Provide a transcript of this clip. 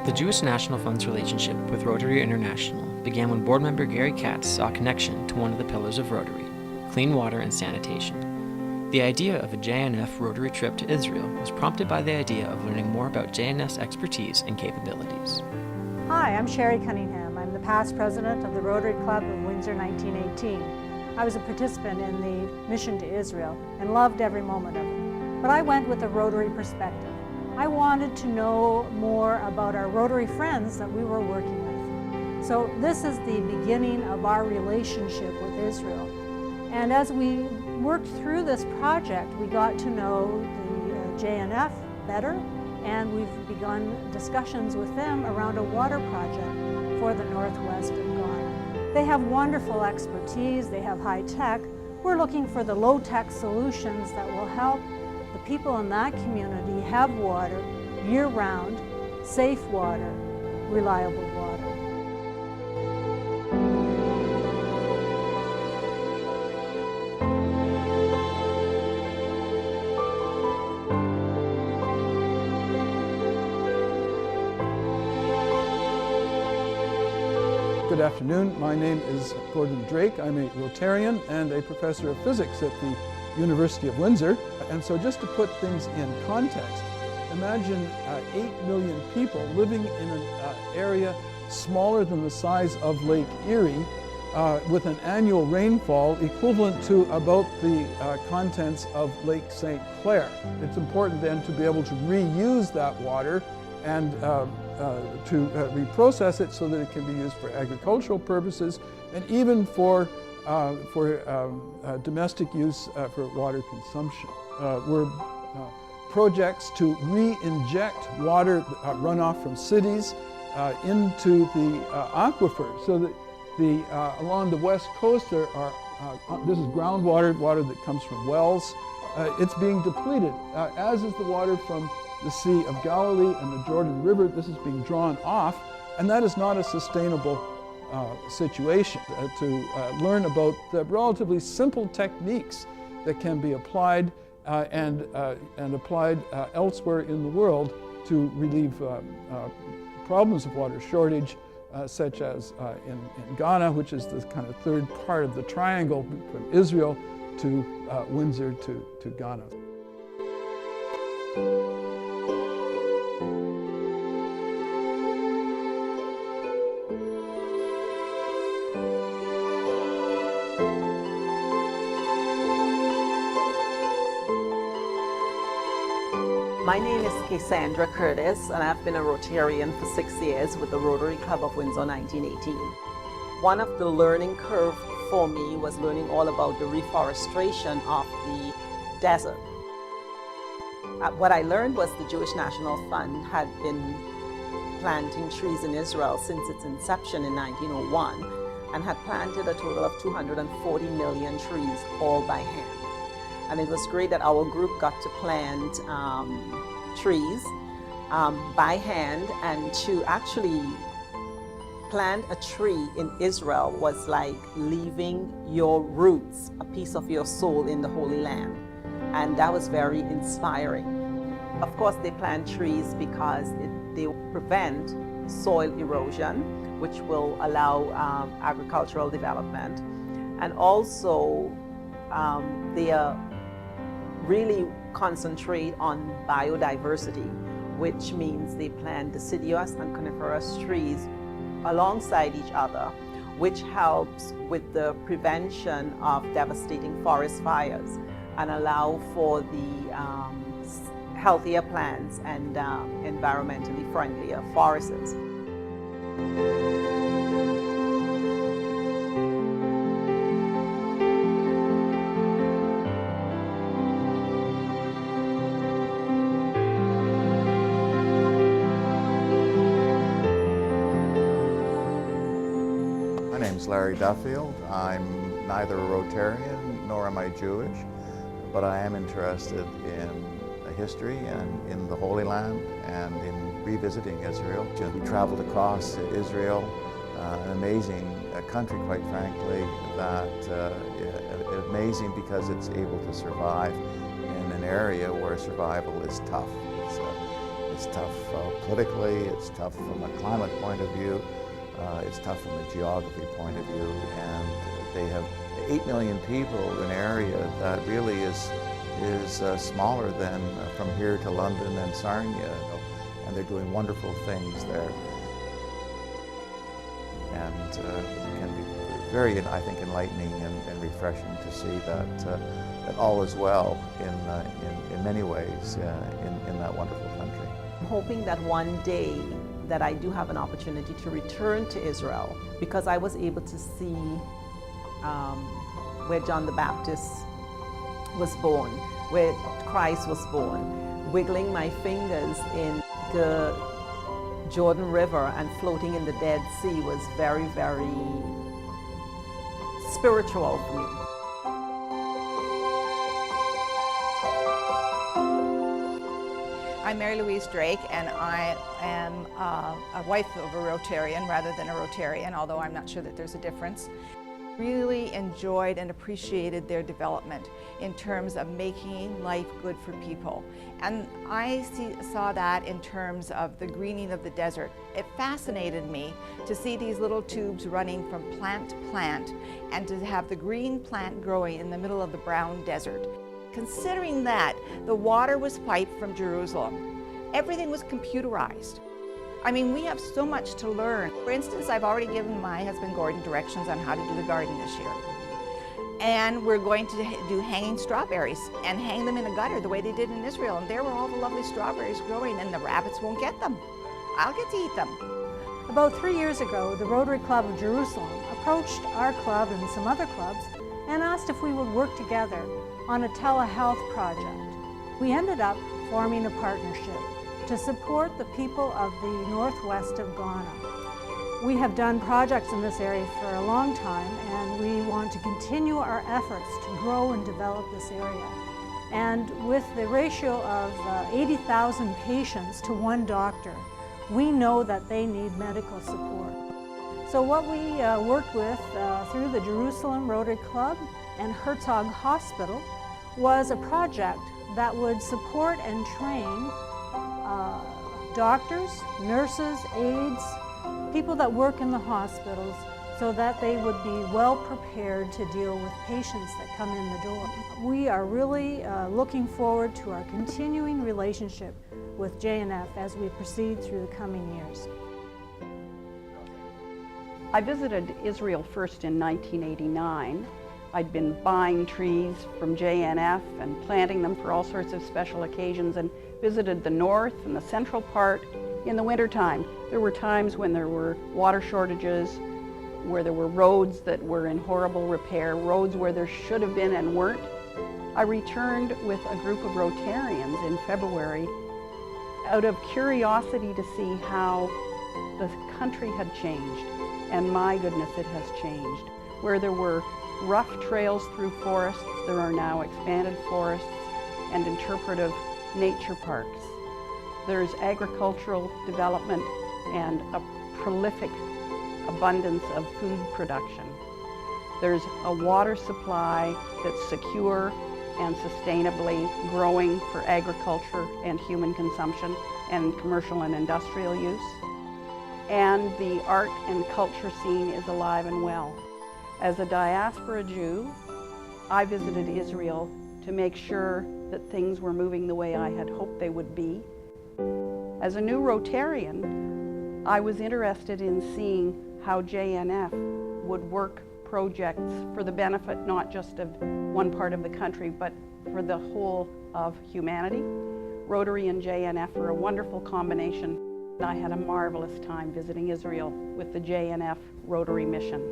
The Jewish National Fund's relationship with Rotary International began when board member Gary Katz saw a connection to one of the pillars of Rotary, clean water and sanitation. The idea of a JNF Rotary trip to Israel was prompted by the idea of learning more about JNF's expertise and capabilities. Hi, I'm Sherry Cunningham. I'm the past president of the Rotary Club of Windsor 1918. I was a participant in the mission to Israel and loved every moment of it. But I went with a Rotary perspective. I wanted to know more about our Rotary friends that we were working with. So this is the beginning of our relationship with Israel. And as we worked through this project, we got to know the JNF better, and we've begun discussions with them around a water project for the northwest of Ghana. They have wonderful expertise, they have high tech. We're looking for the low-tech solutions that will help the people in that community have water year-round, safe water, reliable water. Good afternoon. My name is Gordon Drake. I'm a Rotarian and a professor of physics at the University of Windsor. And so just to put things in context, imagine 8 million people living in an area smaller than the size of Lake Erie with an annual rainfall equivalent to about the contents of Lake St. Clair. It's important then to be able to reuse that water and to reprocess it so that it can be used for agricultural purposes and even for domestic use for water consumption. We're projects to re-inject water runoff from cities into the aquifer, so that along the west coast there are this is groundwater, water that comes from wells. It's being depleted, as is the water from the Sea of Galilee and the Jordan River. This is being drawn off, and that is not a sustainable situation. To learn about the relatively simple techniques that can be applied and applied elsewhere in the world to relieve problems of water shortage, such as in Ghana, which is the kind of third part of the triangle from Israel to Windsor to Ghana. My name is Cassandra Curtis, and I've been a Rotarian for 6 years with the Rotary Club of Windsor 1918. One of the learning curve for me was learning all about the reforestation of the desert. What I learned was the Jewish National Fund had been planting trees in Israel since its inception in 1901 and had planted a total of 240 million trees, all by hand. And it was great that our group got to plant trees by hand, and to actually plant a tree in Israel was like leaving your roots, a piece of your soul in the Holy Land. And that was very inspiring. Of course, they plant trees because they prevent soil erosion, which will allow agricultural development. And also, they really concentrate on biodiversity, which means they plant deciduous and coniferous trees alongside each other, which helps with the prevention of devastating forest fires and allow for the healthier plants and environmentally friendlier forests. My name's Larry Duffield. I'm neither a Rotarian nor am I Jewish, but I am interested in history and in the Holy Land and in revisiting Israel. We traveled across Israel, an amazing country, quite frankly, that amazing because it's able to survive in an area where survival is tough. It's It's tough politically, it's tough from a climate point of view, it's tough from a geography point of view, and they have 8 million people in an area that really is smaller than from here to London and Sarnia, and they're doing wonderful things there. And it can be very, I think, enlightening and refreshing to see that all is well in many ways in that wonderful country. I'm hoping that one day that I do have an opportunity to return to Israel, because I was able to see where John the Baptist was born, where Christ was born, wiggling my fingers in the Jordan River and floating in the Dead Sea was very, very spiritual for me. I'm Mary Louise Drake, and I am a wife of a Rotarian rather than a Rotarian, although I'm not sure that there's a difference. Really enjoyed and appreciated their development in terms of making life good for people. And I saw that in terms of the greening of the desert. It fascinated me to see these little tubes running from plant to plant and to have the green plant growing in the middle of the brown desert. Considering that the water was piped from Jerusalem, everything was computerized. I mean, we have so much to learn. For instance, I've already given my husband Gordon directions on how to do the garden this year. And we're going to do hanging strawberries and hang them in a gutter the way they did in Israel. And there were all the lovely strawberries growing, and the rabbits won't get them. I'll get to eat them. About 3 years ago, the Rotary Club of Jerusalem approached our club and some other clubs and asked if we would work together on a telehealth project. We ended up forming a partnership to support the people of the northwest of Ghana. We have done projects in this area for a long time, and we want to continue our efforts to grow and develop this area. And with the ratio of 80,000 patients to one doctor, we know that they need medical support. So what we worked with through the Jerusalem Rotary Club and Herzog Hospital was a project that would support and train doctors, nurses, aides, people that work in the hospitals, so that they would be well prepared to deal with patients that come in the door. We are really looking forward to our continuing relationship with JNF as we proceed through the coming years. I visited Israel first in 1989. I'd been buying trees from JNF and planting them for all sorts of special occasions, and visited the north and the central part in the wintertime. There were times when there were water shortages, where there were roads that were in horrible repair, roads where there should have been and weren't. I returned with a group of Rotarians in February out of curiosity to see how the country had changed, and my goodness, it has changed. Where there were rough trails through forests, there are now expanded forests and interpretive nature parks. There's agricultural development and a prolific abundance of food production. There's a water supply that's secure and sustainably growing for agriculture and human consumption and commercial and industrial use. And the art and culture scene is alive and well. As a diaspora Jew, I visited Israel to make sure that things were moving the way I had hoped they would be. As a new Rotarian, I was interested in seeing how JNF would work projects for the benefit not just of one part of the country, but for the whole of humanity. Rotary and JNF are a wonderful combination. I had a marvelous time visiting Israel with the JNF Rotary mission.